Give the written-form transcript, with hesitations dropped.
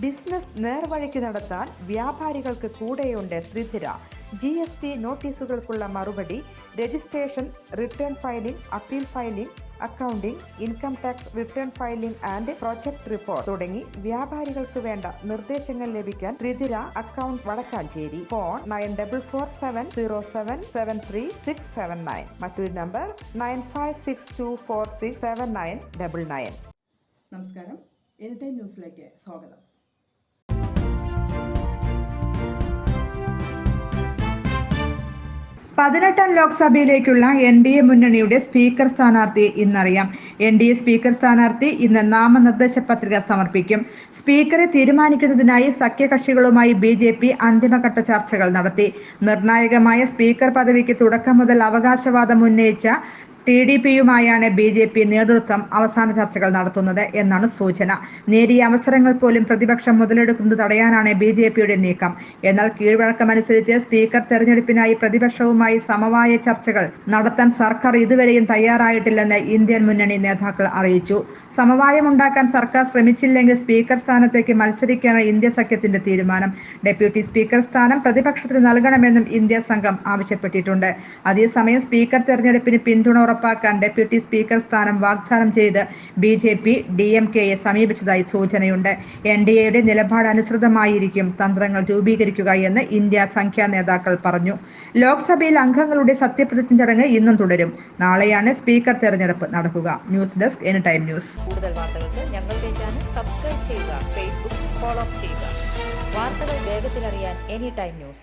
Business നേർവഴിക്ക് നടത്താൻ വ്യാപാരികൾക്ക് കൂടെയുണ്ട് ത്രിധിര. GST നോട്ടീസുകൾക്കുള്ള മറുപടി, registration, return filing, appeal filing, accounting, income tax return filing and project report തുടങ്ങി വ്യാപാരികൾക്ക് വേണ്ട നിർദ്ദേശങ്ങൾ ലഭിക്കാൻ ത്രിധിര അക്കൗണ്ട് വടക്കാഞ്ചേരി. ഫോൺ 9447077369. മറ്റൊരു നമ്പർ 9562467999. നമസ്കാരം, എനി ടൈം ന്യൂസിലേക്ക് സ്വാഗതം. പതിനെട്ടാം ലോക്സഭയിലേക്കുള്ള NDA മുന്നണിയുടെ സ്പീക്കർ സ്ഥാനാർത്ഥി ഇന്നറിയാം. NDA സ്പീക്കർ സ്ഥാനാർത്ഥി ഇന്ന് നാമനിർദ്ദേശ പത്രിക സമർപ്പിക്കും. സ്പീക്കറെ തീരുമാനിക്കുന്നതിനായി സഖ്യകക്ഷികളുമായി BJP അന്തിമഘട്ട ചർച്ചകൾ നടത്തി. നിർണായകമായ സ്പീക്കർ പദവിക്ക് തുടക്കം മുതൽ അവകാശവാദം ഉന്നയിച്ച TDPയുമായാണ് BJP നേതൃത്വം അവസാന ചർച്ചകൾ നടത്തുന്നത് എന്നാണ് സൂചന. നേരിയ അവസരങ്ങൾ പോലും പ്രതിപക്ഷം മുതലെടുക്കുന്നത് തടയാനാണ് BJPയുടെ നീക്കം. എന്നാൽ കീഴ്വഴക്കമനുസരിച്ച് സ്പീക്കർ തെരഞ്ഞെടുപ്പിനായി പ്രതിപക്ഷവുമായി സമവായ ചർച്ചകൾ നടത്താൻ സർക്കാർ ഇതുവരെയും തയ്യാറായിട്ടില്ലെന്ന് ഇന്ത്യൻ മുന്നണി നേതാക്കൾ അറിയിച്ചു. സമവായമുണ്ടാക്കാൻ സർക്കാർ ശ്രമിച്ചില്ലെങ്കിൽ സ്പീക്കർ സ്ഥാനത്തേക്ക് മത്സരിക്കാനാണ് ഇന്ത്യ സഖ്യത്തിന്റെ തീരുമാനം. ഡെപ്യൂട്ടി സ്പീക്കർ സ്ഥാനം പ്രതിപക്ഷത്തിന് നൽകണമെന്നും ഇന്ത്യ സംഘം ആവശ്യപ്പെട്ടിട്ടുണ്ട്. അതേസമയം സ്പീക്കർ തെരഞ്ഞെടുപ്പിന് പിന്തുണ ഉറപ്പാക്കാൻ ഡെപ്യൂട്ടി സ്പീക്കർ സ്ഥാനം വാഗ്ദാനം ചെയ്ത് BJP DMKയെ സമീപിച്ചതായി സൂചനയുണ്ട്. NDAയുടെ നിലപാട് അനുസൃതമായിരിക്കും തന്ത്രങ്ങൾ രൂപീകരിക്കുക എന്ന് ഇന്ത്യ സംഖ്യാ നേതാക്കൾ പറഞ്ഞു. ലോക്സഭയിൽ അംഗങ്ങളുടെ സത്യപ്രതിജ്ഞ ചടങ്ങ് ഇന്നും തുടരും. നാളെയാണ് സ്പീക്കർ തെരഞ്ഞെടുപ്പ് നടക്കുക. News desk any time news. കൂടുതൽ വാർത്തകൾക്ക് ഞങ്ങളുടെ ചാനൽ സബ്സ്ക്രൈബ് ചെയ്യുക, ഫേസ്ബുക്ക് ഫോളോ ചെയ്യുക. വാർത്തകൾ വേഗത്തിലറിയാൻ എനി ടൈം ന്യൂസ്.